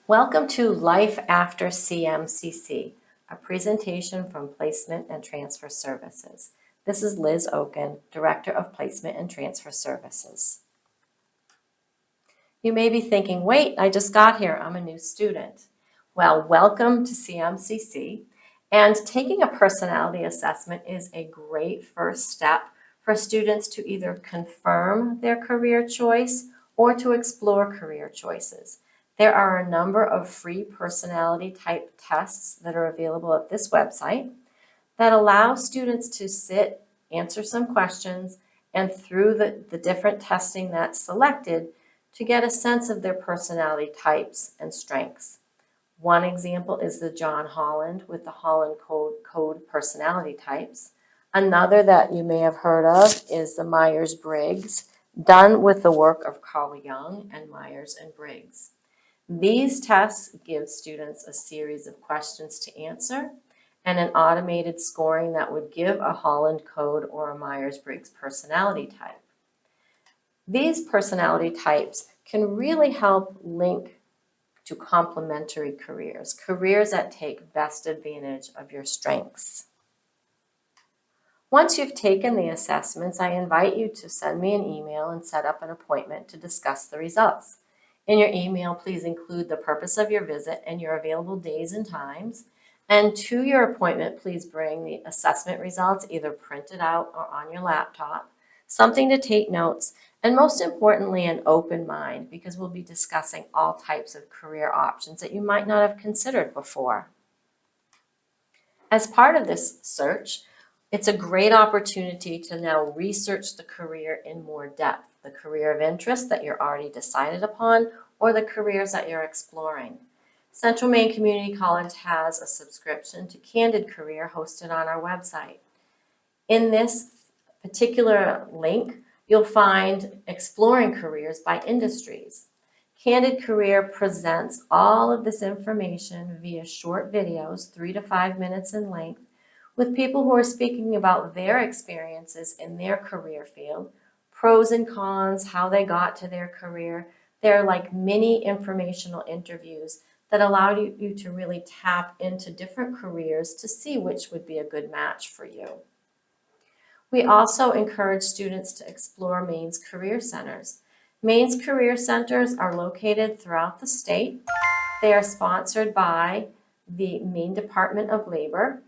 Welcome to Life After CMCC, a presentation from Placement and Transfer Services. This is Liz Oken, Director of Placement and Transfer Services. You may be thinking, wait, I just got here, I'm a new student. Well, welcome to CMCC, and taking a personality assessment is a great first step for students to either confirm their career choice or to explore career choices. There are a number of free personality type tests that are available at this website that allow students to sit, answer some questions, and through the different testing that's selected to get a sense of their personality types and strengths. One example is the John Holland with the Holland Code personality types. Another that you may have heard of is the Myers-Briggs, done with the work of Carl Jung and Myers and Briggs. These tests give students a series of questions to answer and an automated scoring that would give a Holland Code or a Myers-Briggs personality type. These personality types can really help link to complementary careers, careers that take best advantage of your strengths. Once you've taken the assessments, I invite you to send me an email and set up an appointment to discuss the results. In your email, please include the purpose of your visit and your available days and times. And to your appointment, please bring the assessment results either printed out or on your laptop, something to take notes, and most importantly, an open mind, because we'll be discussing all types of career options that you might not have considered before. As part of this search, it's a great opportunity to now research the career in more depth, the career of interest that you're already decided upon, or the careers that you're exploring. Central Maine Community College has a subscription to Candid Career hosted on our website. In this particular link, you'll find Exploring Careers by Industries. Candid Career presents all of this information via short videos, 3 to 5 minutes in length, with people who are speaking about their experiences in their career field, pros and cons, how they got to their career. They're like mini informational interviews that allow you to really tap into different careers to see which would be a good match for you. We also encourage students to explore Maine's career centers. Maine's career centers are located throughout the state. They are sponsored by the Maine Department of Labor.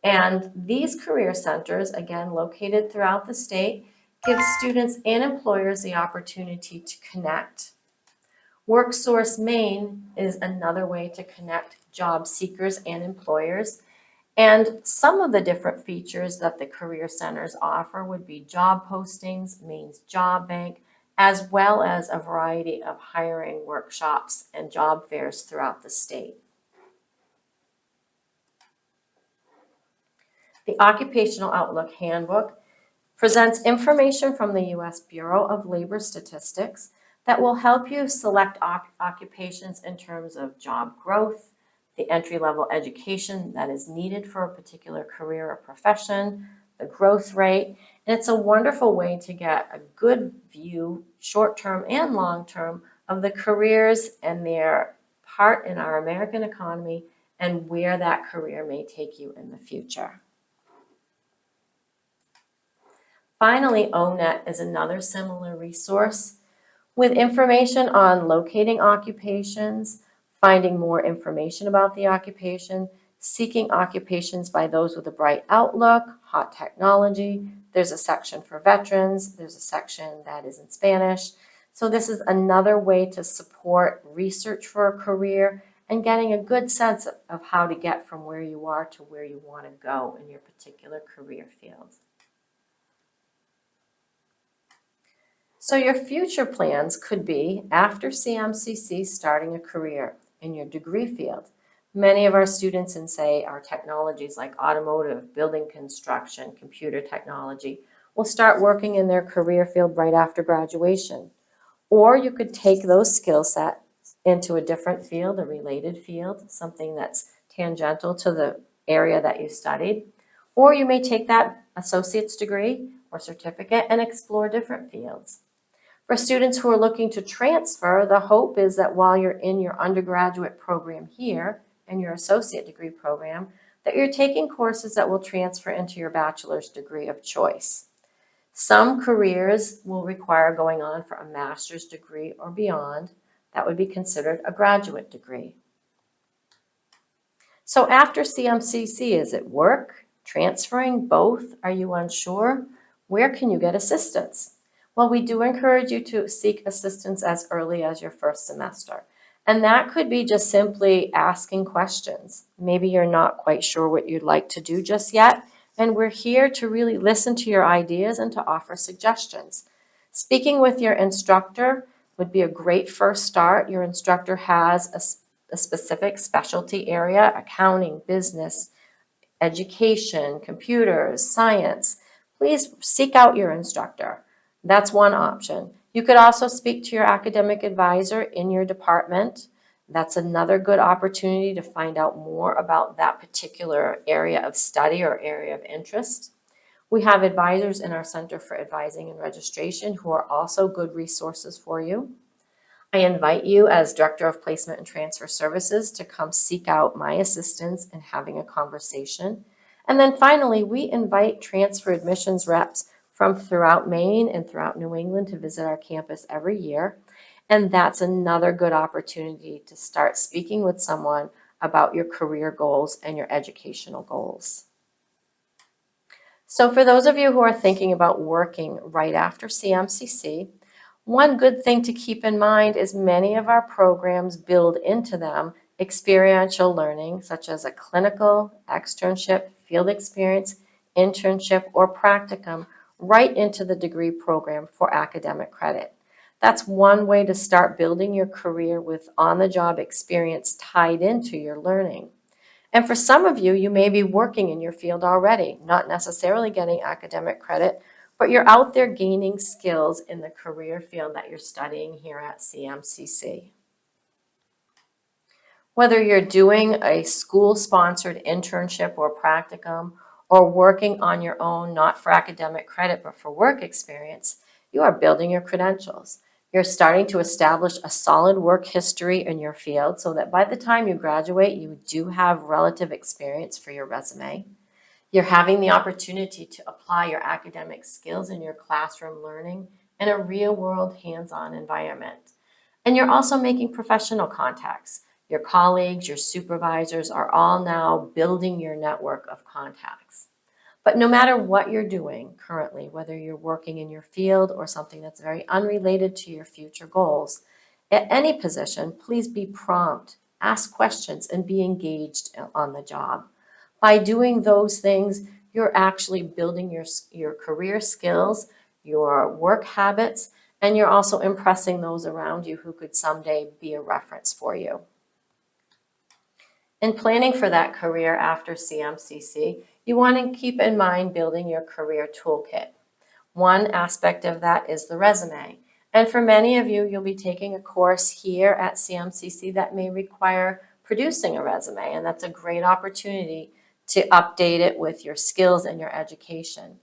And these career centers, again, located throughout the state, give students and employers the opportunity to connect. WorkSource Maine is another way to connect job seekers and employers. And some of the different features that the career centers offer would be job postings, Maine's Job Bank, as well as a variety of hiring workshops and job fairs throughout the state. The Occupational Outlook Handbook presents information from the U.S. Bureau of Labor Statistics that will help you select occupations in terms of job growth, the entry-level education that is needed for a particular career or profession, the growth rate, and it's a wonderful way to get a good view, short-term and long-term, of the careers and their part in our American economy and where that career may take you in the future. Finally, ONET is another similar resource with information on locating occupations, finding more information about the occupation, seeking occupations by those with a bright outlook, hot technology. There's a section for veterans. There's a section that is in Spanish. So this is another way to support research for a career and getting a good sense of how to get from where you are to where you want to go in your particular career field. So your future plans could be, after CMCC, starting a career in your degree field. Many of our students in, say, our technologies like automotive, building construction, computer technology, will start working in their career field right after graduation. Or you could take those skill sets into a different field, a related field, something that's tangential to the area that you studied. Or you may take that associate's degree or certificate and explore different fields. For students who are looking to transfer, the hope is that while you're in your undergraduate program here and your associate degree program, that you're taking courses that will transfer into your bachelor's degree of choice. Some careers will require going on for a master's degree or beyond. That would be considered a graduate degree. So after CMCC, is it work, transferring, both? Are you unsure? Where can you get assistance? Well, we do encourage you to seek assistance as early as your first semester. And that could be just simply asking questions. Maybe you're not quite sure what you'd like to do just yet, and we're here to really listen to your ideas and to offer suggestions. Speaking with your instructor would be a great first start. Your instructor has a specific specialty area: accounting, business, education, computers, science. Please seek out your instructor. That's one option. You could also speak to your academic advisor in your department. That's another good opportunity to find out more about that particular area of study or area of interest. We have advisors in our Center for Advising and Registration who are also good resources for you. I invite you as Director of Placement and Transfer Services to come seek out my assistance in having a conversation. And then finally, we invite transfer admissions reps from throughout Maine and throughout New England to visit our campus every year. And that's another good opportunity to start speaking with someone about your career goals and your educational goals. So for those of you who are thinking about working right after CMCC, one good thing to keep in mind is many of our programs build into them experiential learning, such as a clinical, externship, field experience, internship, or practicum, right into the degree program for academic credit. That's one way to start building your career with on-the-job experience tied into your learning. And for some of you, you may be working in your field already, not necessarily getting academic credit, but you're out there gaining skills in the career field that you're studying here at CMCC. Whether you're doing a school-sponsored internship or practicum, or working on your own, not for academic credit, but for work experience, you are building your credentials. You're starting to establish a solid work history in your field so that by the time you graduate, you do have relative experience for your resume. You're having the opportunity to apply your academic skills in your classroom learning in a real-world hands-on environment. And you're also making professional contacts. Your colleagues, your supervisors are all now building your network of contacts. But no matter what you're doing currently, whether you're working in your field or something that's very unrelated to your future goals, at any position, please be prompt, ask questions, and be engaged on the job. By doing those things, you're actually building your career skills, your work habits, and you're also impressing those around you who could someday be a reference for you. In planning for that career after CMCC, you want to keep in mind building your career toolkit. One aspect of that is the resume. And for many of you, you'll be taking a course here at CMCC that may require producing a resume, and that's a great opportunity to update it with your skills and your education.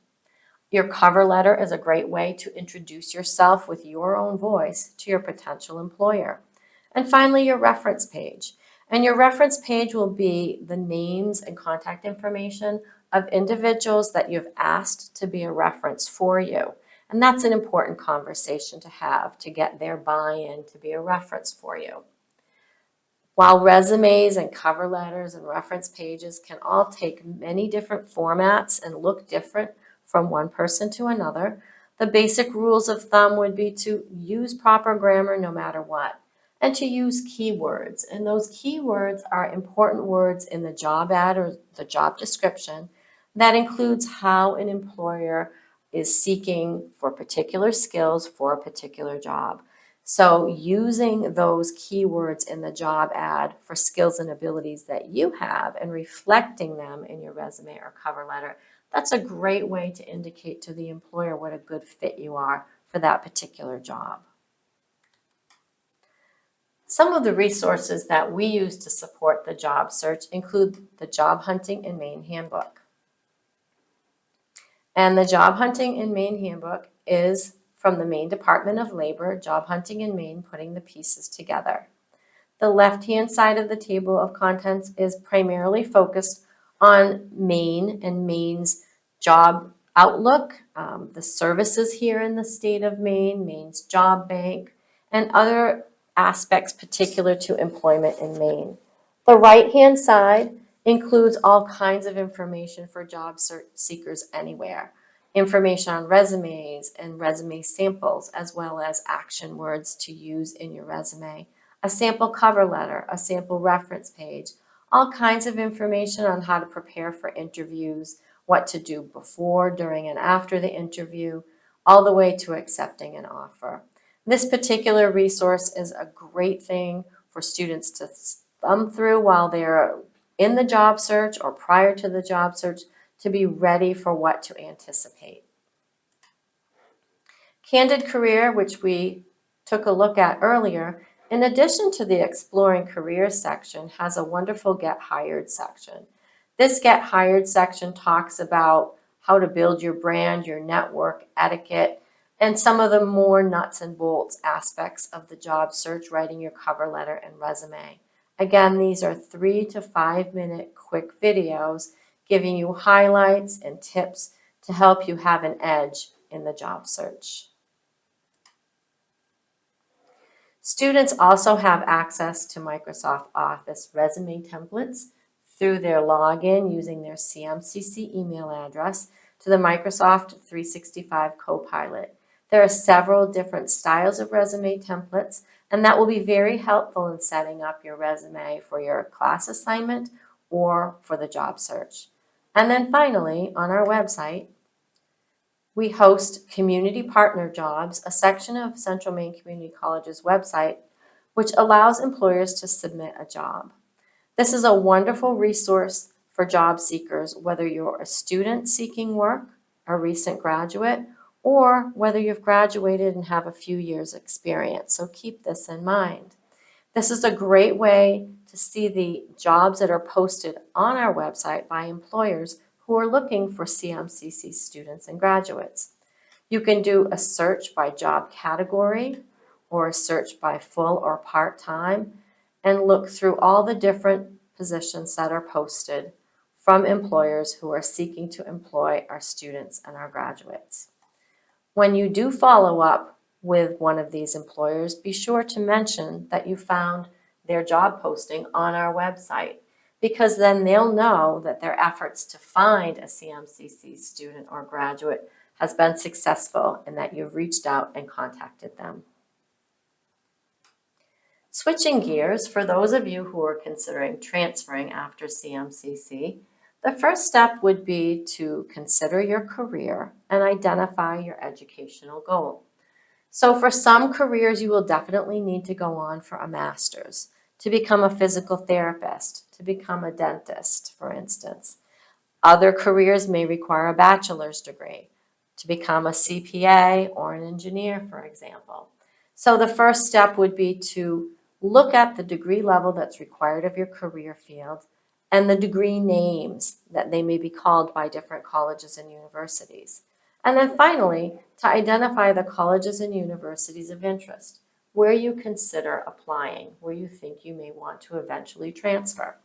Your cover letter is a great way to introduce yourself with your own voice to your potential employer. And finally, your reference page. And your reference page will be the names and contact information of individuals that you've asked to be a reference for you. And that's an important conversation to have to get their buy-in to be a reference for you. While resumes and cover letters and reference pages can all take many different formats and look different from one person to another, the basic rules of thumb would be to use proper grammar no matter what, and to use keywords. And those keywords are important words in the job ad or the job description that includes how an employer is seeking for particular skills for a particular job. So using those keywords in the job ad for skills and abilities that you have and reflecting them in your resume or cover letter, that's a great way to indicate to the employer what a good fit you are for that particular job. Some of the resources that we use to support the job search include the Job Hunting in Maine Handbook. And the Job Hunting in Maine Handbook is from the Maine Department of Labor, Job Hunting in Maine, putting the pieces together. The left-hand side of the table of contents is primarily focused on Maine and Maine's job outlook, the services here in the state of Maine, Maine's job bank, and other aspects particular to employment in Maine. The right-hand side includes all kinds of information for job seekers anywhere. Information on resumes and resume samples, as well as action words to use in your resume, a sample cover letter, a sample reference page, all kinds of information on how to prepare for interviews, what to do before, during, and after the interview, all the way to accepting an offer. This particular resource is a great thing for students to thumb through while they're in the job search or prior to the job search to be ready for what to anticipate. Candid Career, which we took a look at earlier, in addition to the Exploring Careers section, has a wonderful Get Hired section. This Get Hired section talks about how to build your brand, your network, etiquette, and some of the more nuts and bolts aspects of the job search, writing your cover letter and resume. Again, these are 3 to 5 minute quick videos giving you highlights and tips to help you have an edge in the job search. Students also have access to Microsoft Office resume templates through their login using their CMCC email address to the Microsoft 365 Copilot. There are several different styles of resume templates, and that will be very helpful in setting up your resume for your class assignment or for the job search. And then finally, on our website, we host Community Partner Jobs, a section of Central Maine Community College's website, which allows employers to submit a job. This is a wonderful resource for job seekers, whether you're a student seeking work, a recent graduate, or whether you've graduated and have a few years' experience. So keep this in mind. This is a great way to see the jobs that are posted on our website by employers who are looking for CMCC students and graduates. You can do a search by job category or a search by full or part-time and look through all the different positions that are posted from employers who are seeking to employ our students and our graduates. When you do follow up with one of these employers, be sure to mention that you found their job posting on our website, because then they'll know that their efforts to find a CMCC student or graduate has been successful and that you've reached out and contacted them. Switching gears, for those of you who are considering transferring after CMCC, the first step would be to consider your career and identify your educational goal. So for some careers, you will definitely need to go on for a master's, to become a physical therapist, to become a dentist, for instance. Other careers may require a bachelor's degree, to become a CPA or an engineer, for example. So the first step would be to look at the degree level that's required of your career field and the degree names that they may be called by different colleges and universities. And then finally, to identify the colleges and universities of interest, where you consider applying, where you think you may want to eventually transfer.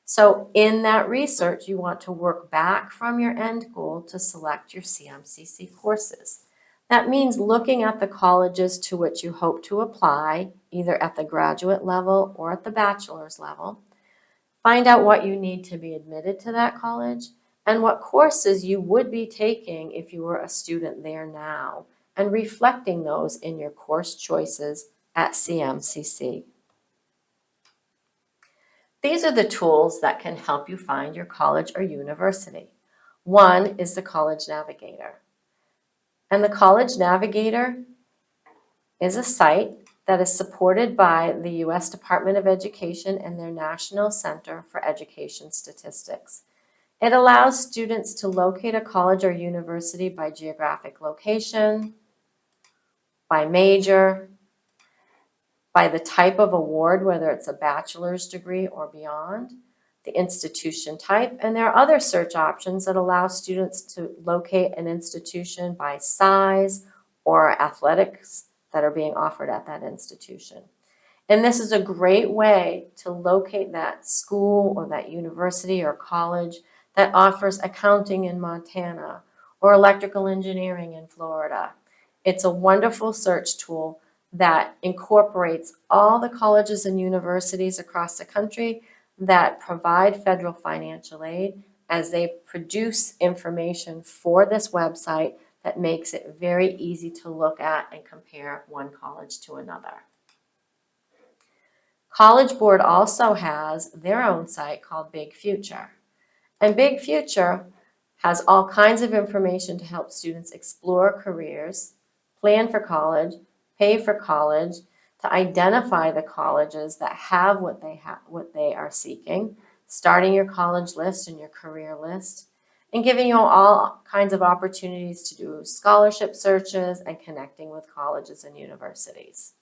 So in that research, you want to work back from your end goal to select your CMCC courses. That means looking at the colleges to which you hope to apply, either at the graduate level or at the bachelor's level. Find out what you need to be admitted to that college and what courses you would be taking if you were a student there now, and reflecting those in your course choices at CMCC. These are the tools that can help you find your college or university. One is the College Navigator. And the College Navigator is a site that is supported by the U.S. Department of Education and their National Center for Education Statistics. It allows students to locate a college or university by geographic location, by major, by the type of award, whether it's a bachelor's degree or beyond, the institution type, and there are other search options that allow students to locate an institution by size or athletics that are being offered at that institution. And this is a great way to locate that school or that university or college that offers accounting in Montana or electrical engineering in Florida. It's a wonderful search tool that incorporates all the colleges and universities across the country that provide federal financial aid as they produce information for this website that makes it very easy to look at and compare one college to another. College Board also has their own site called Big Future. And Big Future has all kinds of information to help students explore careers, plan for college, pay for college, to identify the colleges that have what they are seeking, starting your college list and your career list, and giving you all kinds of opportunities to do scholarship searches and connecting with colleges and universities.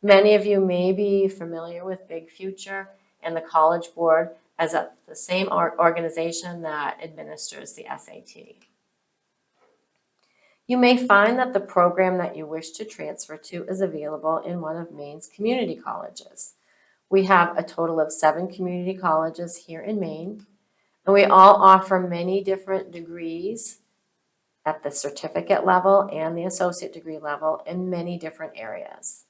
Many of you may be familiar with Big Future and the College Board as the same organization that administers the SAT. You may find that the program that you wish to transfer to is available in one of Maine's community colleges. We have a total of 7 community colleges here in Maine, and we all offer many different degrees at the certificate level and the associate degree level in many different areas.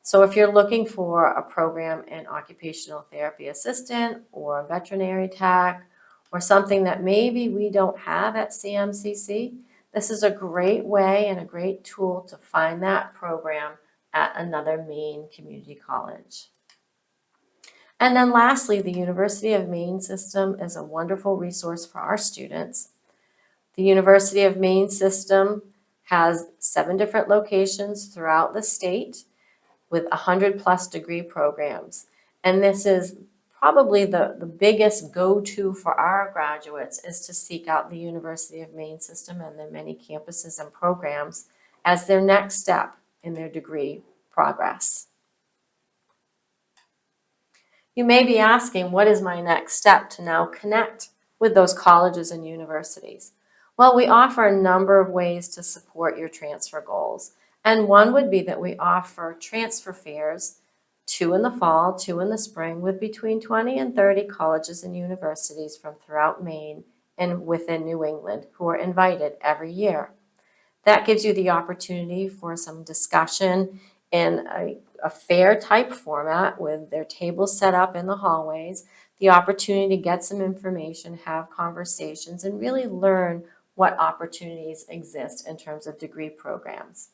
So if you're looking for a program in occupational therapy assistant or veterinary tech or something that maybe we don't have at CMCC, this is a great way and a great tool to find that program at another Maine community college. And then lastly, the University of Maine system is a wonderful resource for our students. The University of Maine system has 7 different locations throughout the state with 100+ degree programs. And this is probably the biggest go-to for our graduates, is to seek out the University of Maine system and their many campuses and programs as their next step in their degree progress. You may be asking, what is my next step to now connect with those colleges and universities? Well, we offer a number of ways to support your transfer goals. And one would be that we offer transfer fairs, 2 in the fall, 2 in the spring, with between 20 and 30 colleges and universities from throughout Maine and within New England who are invited every year. That gives you the opportunity for some discussion in a fair type format with their tables set up in the hallways, the opportunity to get some information, have conversations, and really learn what opportunities exist in terms of degree programs.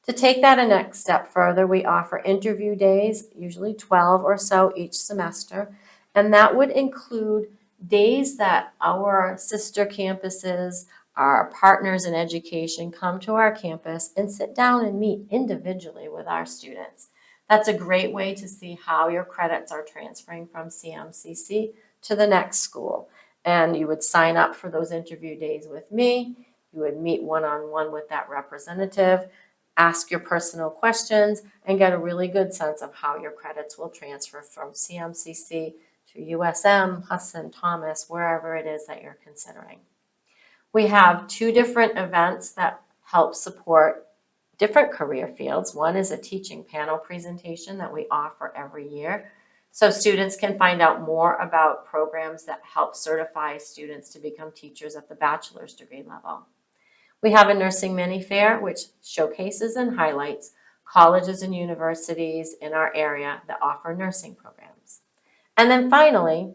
To take that a next step further, we offer interview days, usually 12 or so each semester, and that would include days that our sister campuses, our partners in education, come to our campus and sit down and meet individually with our students. That's a great way to see how your credits are transferring from CMCC to the next school. And you would sign up for those interview days with me. You would meet one-on-one with that representative, ask your personal questions, and get a really good sense of how your credits will transfer from CMCC to USM, Hudson, Thomas, wherever it is that you're considering. We have 2 different events that help support different career fields. One is a teaching panel presentation that we offer every year, so students can find out more about programs that help certify students to become teachers at the bachelor's degree level. We have a nursing mini fair, which showcases and highlights colleges and universities in our area that offer nursing programs. And then finally,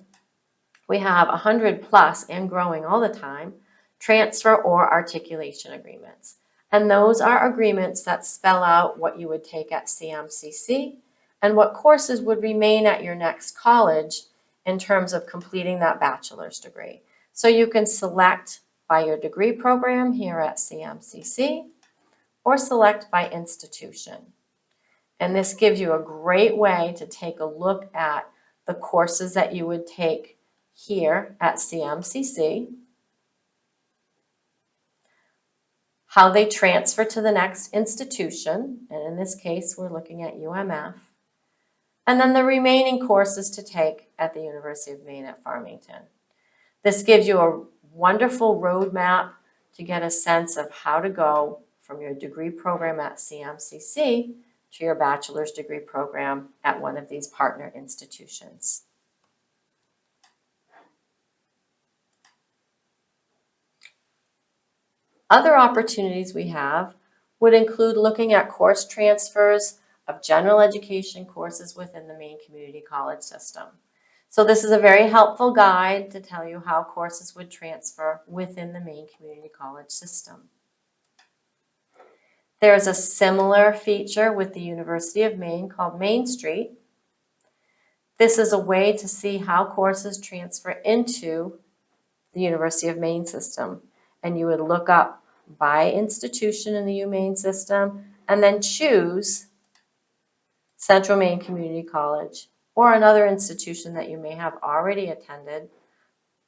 we have 100+ and growing all the time transfer or articulation agreements. And those are agreements that spell out what you would take at CMCC and what courses would remain at your next college in terms of completing that bachelor's degree. So you can select by your degree program here at CMCC or select by institution. And this gives you a great way to take a look at the courses that you would take here at CMCC, how they transfer to the next institution, and in this case we're looking at UMF, and then the remaining courses to take at the University of Maine at Farmington. This gives you a wonderful roadmap to get a sense of how to go from your degree program at CMCC to your bachelor's degree program at one of these partner institutions. Other opportunities we have would include looking at course transfers of general education courses within the Maine Community College system. So this is a very helpful guide to tell you how courses would transfer within the Maine Community College system. There's a similar feature with the University of Maine called Main Street. This is a way to see how courses transfer into the University of Maine system. And you would look up by institution in the UMaine system and then choose Central Maine Community College or another institution that you may have already attended,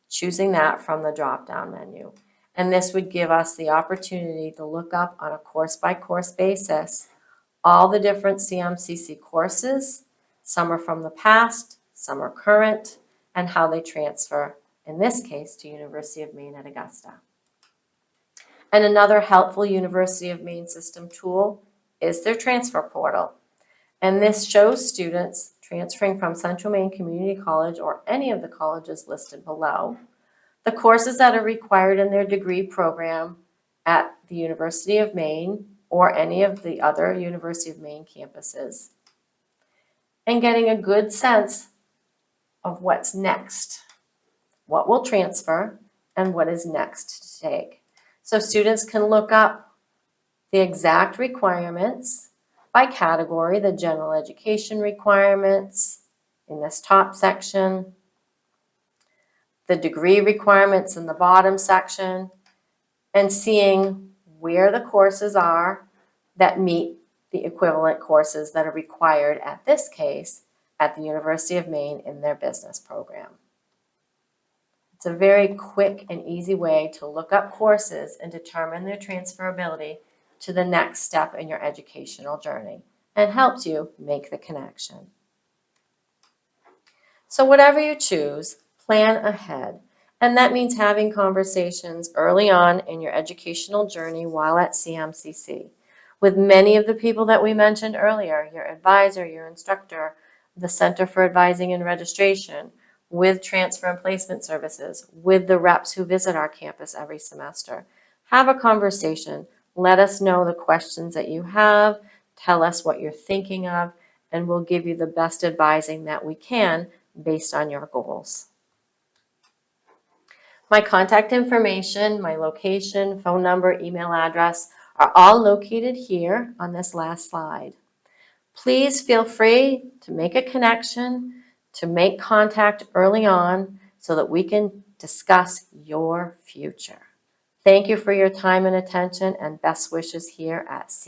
choosing that from the drop-down menu. And this would give us the opportunity to look up on a course-by-course basis all the different CMCC courses. Some are from the past, some are current, and how they transfer, in this case, to University of Maine at Augusta. And another helpful University of Maine system tool is their transfer portal. And this shows students transferring from Central Maine Community College or any of the colleges listed below the courses that are required in their degree program at the University of Maine or any of the other University of Maine campuses, and getting a good sense of what's next, what will transfer, and what is next to take. So students can look up the exact requirements by category, the general education requirements in this top section, the degree requirements in the bottom section, and seeing where the courses are that meet the equivalent courses that are required at this case at the University of Maine in their business program. It's a very quick and easy way to look up courses and determine their transferability to the next step in your educational journey and helps you make the connection. So whatever you choose, plan ahead. And that means having conversations early on in your educational journey while at CMCC with many of the people that we mentioned earlier, your advisor, your instructor, the Center for Advising and Registration, with Transfer and Placement Services, with the reps who visit our campus every semester. Have a conversation. Let us know the questions that you have. Tell us what you're thinking of, and we'll give you the best advising that we can based on your goals. My contact information, my location, phone number, email address are all located here on this last slide. Please feel free to make a connection, to make contact early on so that we can discuss your future. Thank you for your time and attention, and best wishes here at CMCC.